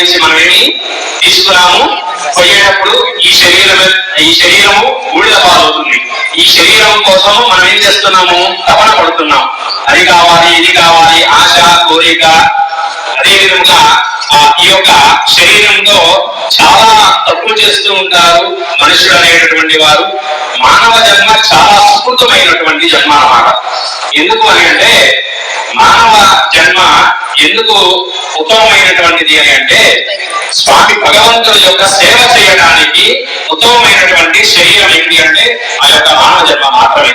నుంచి మనం ఏమి తీసుకున్నాము, పోయేటప్పుడు ఈ శరీరము బూడిద పాలవుతుంది. ఈ శరీరం కోసం మనం ఏం చేస్తున్నాము, తపన పడుతున్నాం. అది కావాలి, ఇది కావాలి, ఆశ, కోరిక. అదే విధంగా ఈ యొక్క శరీరంతో చాలా తప్పులు చేస్తూ ఉంటారు మనుషులు అనేటటువంటి వారు. మానవ జన్మ చాలా సుకృతమైనటువంటి జన్మ అన్నమాట. ఎందుకు అని అంటే, మానవ జన్మ ఎందుకు ఉత్తమమైనటువంటిది అని అంటే, స్వామి భగవంతుడి యొక్క సేవ చేయడానికి ఉత్తమమైనటువంటి శరీరం ఏంటి అంటే ఆ యొక్క మానవ జన్మ మాత్రమే.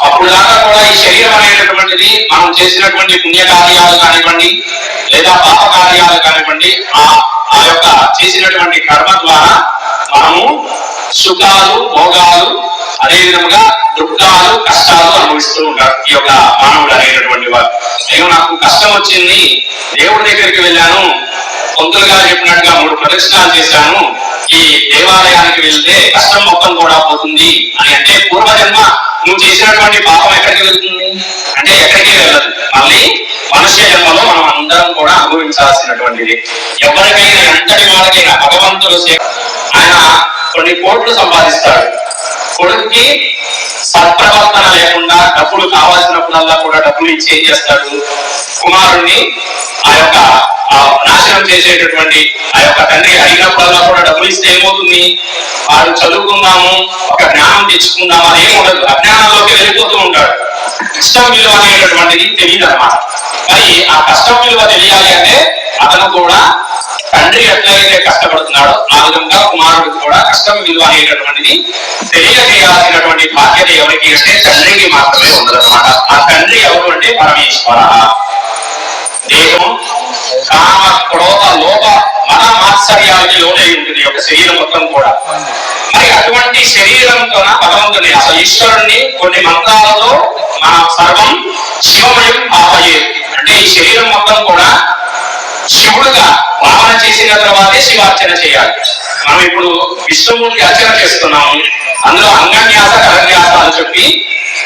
అప్పుడు దాకా కూడా ఈ శరీరం అనేటటువంటిది మనం చేసినటువంటి పుణ్యకార్యాలు కానివ్వండి, లేదా పాప కార్యాలు కానివ్వండి, ఆ యొక్క చేసినటువంటి కర్మ ద్వారా మనము సుఖాలు, భోగాలు, అదే విధముగా దుఃఖాలు, కష్టాలు అనుభవిస్తూ ఉంటారు ఈ యొక్క మానవుడు అనేటటువంటి వారు. అయ్యో నాకు కష్టం వచ్చింది, దేవుడి దగ్గరికి వెళ్ళాను, పంతులు గారు చెప్పినట్టుగా 3 ప్రదక్షిణాలు చేశాను, ఈ దేవాలయానికి వెళ్తే కష్టం మొత్తం కూడా పోతుంది అని అంటే, పూర్వజన్మ నువ్వు చేసినటువంటి పాపం ఎక్కడికి వెళ్తుంది అంటే ఎక్కడికి వెళ్ళదు. మళ్ళీ మనుష్య జన్మలో మనం అందరం కూడా అనుభవించాల్సినటువంటిది. ఎవరికైనా ఎంతటి వాళ్ళకైనా భగవంతుడు ఆయన కొన్ని కోట్లు సంపాదిస్తాడు. కొడుకుకి సత్ప్రవర్తన లేకుండా డబ్బులు కావాల్సినప్పుడల్లా కూడా డబ్బులు ఇచ్చి ఏం చేస్తాడు, కుమారుణ్ణి ఆ యొక్క నాశనం చేసేటటువంటి ఆ యొక్క తండ్రి అడిగినప్పుడల్లా కూడా డబ్బులు ఇస్తే ఏమవుతుంది, వాడు చదువుకుందాము, ఒక జ్ఞానం తెచ్చుకుందాము అని ఏమి ఉండదు, అజ్ఞానంలోకి వెళ్ళిపోతూ ఉంటాడు. కష్టం విలువ అనేటటువంటిది తెలియదు అన్నమాట. మరి ఆ కష్టం విలువ తెలియాలి అంటే అతను కూడా తండ్రి ఎట్లయితే కష్టపడుతున్నాడో ఆ విధంగా కుమారుడికి కూడా కష్టం విలువ అనేటటువంటిది తెలియజేయాల్సినటువంటి బాధ్యత ఎవరికి అంటే తండ్రికి మాత్రమే ఉండదన్నమాట. ఆ తండ్రి ఎవరు అంటే పరమేశ్వర. దేహం కామ, క్రోధ, లోభ, మన మాత్సర్యాలకి లోనై ఉంటుంది యొక్క శరీరం మొత్తం కూడా. మరి అటువంటి శరీరంతో భగవంతుని అసలు ఈశ్వరుణ్ణి కొన్ని మంత్రాలలో మన సర్వం శివమయం భావయే అంటే ఈ శరీరం మొత్తం కూడా శివుడుగా భావన చేసిన తర్వాతే శివార్చన చేయాలి. మనం ఇప్పుడు విష్ణుమూర్తి అర్చన చేస్తున్నాము, అందులో అంగన్యాస, కరన్యాస అని చెప్పి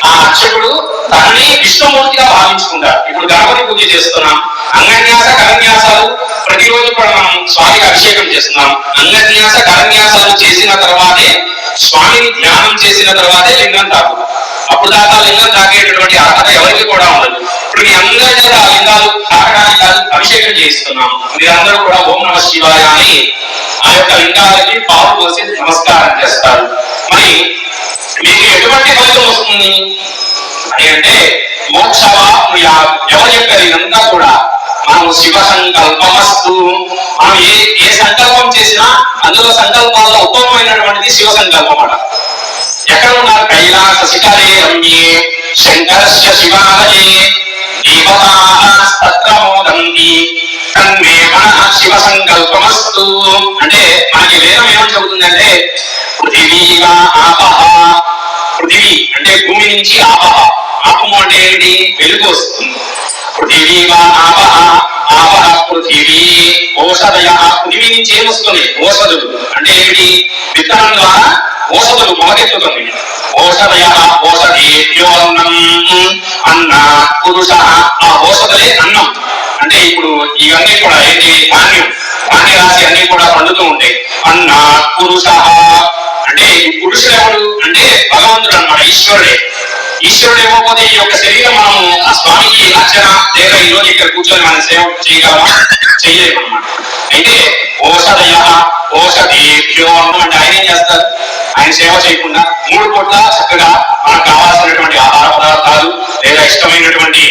ఆ అర్చకుడు తనని విష్ణుమూర్తిగా భావించుకుంటారు. ఇప్పుడు గణపతి పూజ చేస్తున్నాం, అంగన్యాస, కరన్యాసాలు ప్రతిరోజు కూడా మనం స్వామికి అభిషేకం చేస్తున్నాం. అంగన్యాస, కరన్యాసాలు చేసిన తర్వాతే స్వామిని ధ్యానం చేసిన తర్వాతే లింగం తాకుతాం. అప్పుడు దాకా లింగం తాకేటటువంటి అర్హత ఎవరికి కూడా ఉండదు. ఇప్పుడు మీ అందరి చేత ఆ లింగాలు తాకడానికి అభిషేకం చేస్తున్నాం. మీరందరూ కూడా ఓం నమ శివాయ అని ఆ యొక్క లింగాలకి పాలు పోసి నమస్కారం చేస్తారు. మరి మీకు ఎటువంటి ఫలితం వస్తుంది అని అంటే మోక్షవా ఎవరు చెప్పారు ఇదంతా కూడా మనం శివ సంకల్పమస్తు. మనం ఏ సంకల్పం చేసినా అందులో సంకల్పాల్లో ఉత్తమమైనటువంటిది శివ సంకల్పం అట. ఎక్కడ ఉన్నారు, కైలాస శిఖరే రమ్యే శంకరస్య శివాలయే దేవతాస్తత్ర మోదంతి తన్మే మనః శివ సంకల్పమస్తు. అంటే మనకి వేదం ఏమని చెబుతుందంటే పృథివీగా ఆపహ, పృథివీ అంటే భూమి నుంచి ఆపహ, ఆపము అంటే ఏంటి, వెలుగు వస్తుంది. పృథివీగా ఆపహ, ఆపహ పృథివీ ఓషధయ, పృథివీ నుంచి ఏమొస్తుంది, ఓషధులు అంటే ఏమిటి, విత్తనం ద్వారా ఓషధులు మొలకెత్తుతుంది. ఓషధయ ఓషధేభ్యోన్నం అన్న పురుష, ఆ ఓషధలే అన్నం. అంటే ఇప్పుడు ఇవన్నీ కూడా ఏంటి, ధాన్యం, ధాన్య రాశి అన్ని కూడా పండుతూ ఉంటాయి. అన్న పురుష అంటే పురుషుడు ఎవడు అంటే భగవంతుడు అన్నమాట, ఈశ్వరుడే. ఈశ్వరుడు ఇవ్వకపోతే ఈ యొక్క శరీరం మనము ఆ స్వామికి అర్చన లేదా ఈ రోజు ఇక్కడ కూర్చొని మనం సేవ చేయగలమా, చేయలేము అన్నమాట. అయితే ఓషధయ ఓషధేభ్యో అంటే ఆయన ఏం చేస్తారు, ఆయన సేవ చేయకుండా 3 పూట్ల చక్కగా మనకు కావాల్సినటువంటి ఆహార పదార్థాలు లేదా ఇష్టమైనటువంటి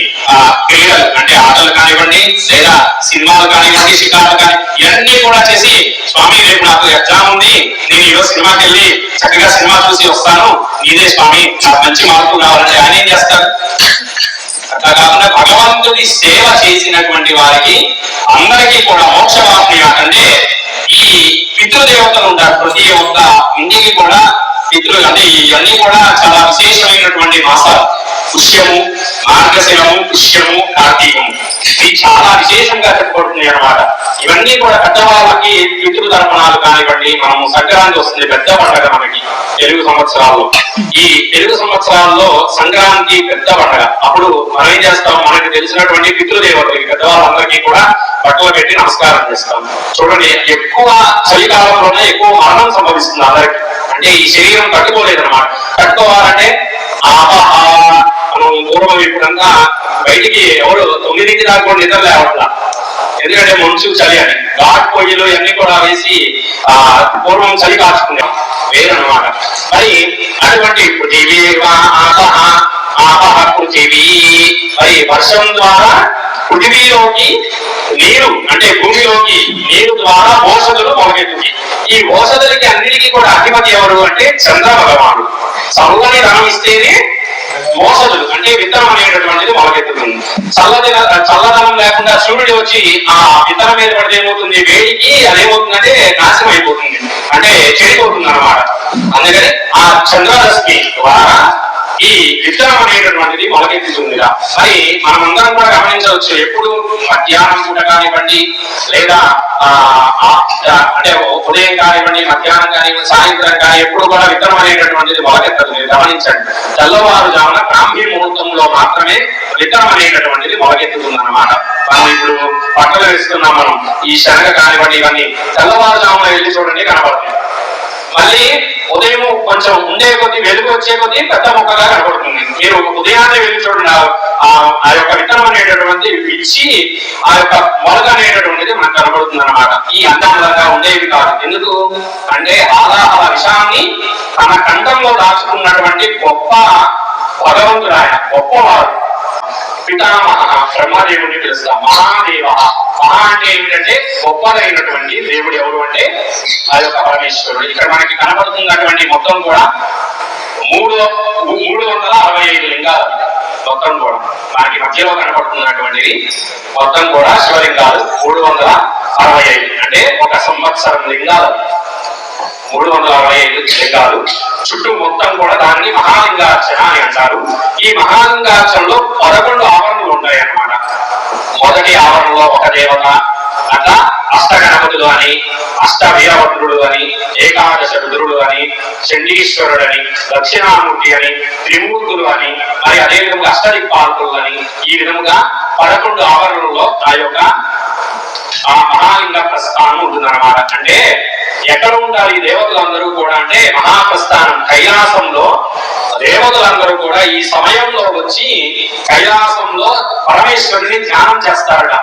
క్రీడలు అంటే ఆటలు కానివ్వండి, లేదా సినిమాలు కానివ్వండి, షికారులు కానీ ఇవన్నీ కూడా చేసి స్వామి రేపు నాకు ఎగ్జామ్ ఉంది, నేను ఈరోజు సినిమాకి వెళ్ళి చక్కగా సినిమా చూసి వస్తాను, నీదే స్వామి నాకు మంచి మార్పు కావాలంటే ఆయన ఏం చేస్తారు. అట్లా కాకుండా భగవంతుడి సేవ చేసినటువంటి వారికి అందరికీ కూడా మోక్షవాప్తి అంటే ఈ పితృదేవతలు ఉంటారు. ప్రతి ఒక్క ఇంటికి కూడా పితృలు అంటే ఇవన్నీ కూడా చాలా విశేషమైనటువంటి మాసాలు. పుష్యము, మార్గశిరము, పుష్యము, కార్తీకము ఇవి చాలా విశేషంగా చెప్పబడుతున్నాయి అన్నమాట. ఇవన్నీ కూడా పెద్దవాళ్ళకి పితృతర్పణాలు కానివ్వండి. మనము సంక్రాంతి వస్తుంది, పెద్ద పండుగ మనకి తెలుగు సంవత్సరాల్లో. ఈ తెలుగు సంవత్సరాల్లో సంక్రాంతి పెద్ద పండుగ. అప్పుడు మనం ఏం చేస్తాం, మనకి తెలిసినటువంటి పితృదేవతలకి పెద్దవాళ్ళందరికీ కూడా బట్టలు పెట్టి నమస్కారం చేస్తాం. చూడండి, ఎక్కువ చలికాలంలోనే ఎక్కువ మరణం సంభవిస్తుంది అందరికి. అంటే ఈ శరీరం తట్టుకోలేదన్నమాట. తట్టుకోవాలంటే మనం పూర్వం ఇప్పుడంతా బయటికి ఎవరు 9 దాకా కూడా నిద్ర లేవట్లా. ఎందుకంటే మంచు, చలి అని ఘాట్ పొయ్యిలు ఇవన్నీ కూడా వేసి పూర్వం చలి కాచుకున్నాం వేరన్నమాట. మరి అటువంటి పృథివీ పృథివీ, మరి వర్షం ద్వారా పృథివీలోకి నీరు, అంటే భూమిలోకి నీరు ద్వారా ఓషధులు మొలకెత్తుంది. ఈ ఓషధులకి అన్నిటికీ కూడా అధిపతి ఎవరు అంటే చంద్ర భగవానుడు. చల్లని ధనం ఇస్తేనే ఓషధులు అంటే విత్తనం అనేటటువంటిది మొలకెత్తుతుంది. చల్లదనం లేకుండా సూర్యుడు వచ్చి ఆ విత్తనం మీద పడితే ఏమవుతుంది, వేడికి అదేమవుతుందంటే నాశనం అయిపోతుంది, అంటే చెడిపోతుంది అన్నమాట. అందుకని ఆ చంద్రరశ్మి ద్వారా ఈ విత్తనం అనేటటువంటిది మొలకెత్తుతుందిగా. మరి మనమందరం కూడా గమనించవచ్చు, ఎప్పుడు మధ్యాహ్నం పూట కానివ్వండి, లేదా అంటే ఉదయం కానివ్వండి, మధ్యాహ్నం కానివ్వండి, సాయంత్రం కానీ ఎప్పుడు కూడా విత్తనం అనేటటువంటిది మొలకెత్తదు. మీరు గమనించండి, తెల్లవారుజామున బ్రాహ్మీ ముహూర్తంలో మాత్రమే విత్తనం అనేటటువంటిది మొలకెత్తుతుంది అన్నమాట. మనం ఇప్పుడు పట్టలు వేస్తున్నాం, మనం ఈ శనగ కానివ్వండి ఇవన్నీ తెల్లవారుజామున వెళ్ళి చూడండి కనబడుతుంది. మళ్ళీ ఉదయం కొంచెం ఉండే కొద్ది, వెలుగు వచ్చే కొద్ది పెద్ద మొక్కగా కనబడుతుంది. మీరు ఉదయాన్నే వెళ్ళి చూడండి, ఆ యొక్క విత్తనం అనేటటువంటి ఇచ్చి ఆ యొక్క మొలక అనేటటువంటిది మనకు కనబడుతుంది అన్నమాట. ఈ అన్నంలాగా ఉండేవి కాదు. ఎందుకు అంటే ఆలాహల విషయాన్ని తన కంఠంలో దాచుకున్నటువంటి గొప్ప భగవంతుడు ఆయన, గొప్పవాడు. పితామహ బ్రహ్మదేవుడిని పిలుస్తాం. మహాదేవ, మహా అంటే ఏమిటంటే గొప్పదైనటువంటి దేవుడు ఎవరు అంటే ఆ యొక్క పరమేశ్వరుడు. ఇక్కడ మనకి కనబడుతున్నటువంటి మొత్తం కూడా 365 లింగాలు మొత్తం కూడా మనకి మధ్యలో కనబడుతున్నటువంటిది మొత్తం కూడా శివలింగాలు 365. అంటే ఒక సంవత్సరం లింగాలు 365 లింగాలు. చుట్టూ మొత్తం కూడా దాన్ని మహాలింగార్చన అని అంటారు. ఈ మహాలింగార్చనలో 11 ఆవరణలు ఉంటాయి అన్నమాట. మొదటి ఆవరణలో ఒక దేవత, అట్లా అష్టగణపతులు అని, అష్టవీరభద్రుడు అని, ఏకాదశ రుద్రుడు అని, చండీశ్వరుడు అని, దక్షిణామూర్తి అని, త్రిమూర్తులు అని, మరి అదేవిధంగా అష్టదిక్పాలకులు అని, ఈ విధంగా 11 ఆవరణలో ఆ యొక్క ఆ మహాలింగ ప్రస్థానం ఉంటుందన్నమాట. అంటే ఎక్కడ ఉంటారు ఈ దేవతలందరూ కూడా అంటే మహాప్రస్థానం కైలాసంలో దేవతలందరూ కూడా ఈ సమయంలో వచ్చి కైలాసంలో పరమేశ్వరుని ధ్యానం చేస్తారట.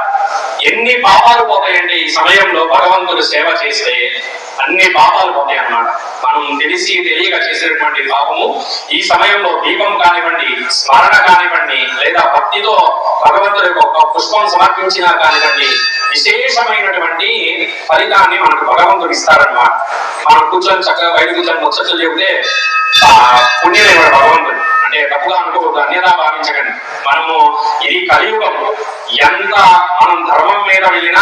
ఎన్ని పాపాలు పోతాయంటే ఈ సమయంలో భగవంతుడు సేవ చేస్తే అన్ని పాపాలు పోతాయి అన్నమాట. మనం తెలిసి తెలియక చేసినటువంటి పాపము ఈ సమయంలో దీపం కానివ్వండి, స్మరణ కానివ్వండి, లేదా భక్తితో భగవంతుడికి ఒక పుష్పం సమర్పించినా కానివ్వండి, విశేషమైనటువంటి ఫలితాన్ని మనకు భగవంతుడు ఇస్తారన్నమాట. మనం కూర్చొని చక్కగా బయట కూర్చొని ముచ్చట్లు చెబితే పుణ్యదేవుడు భగవంతుడు. అంటే తప్పుగా అనుకోవద్దు, అన్యదా భావించకండి. మనము ఇది కలియుగం, ఎంత మనం ధర్మం మీద వెళ్ళినా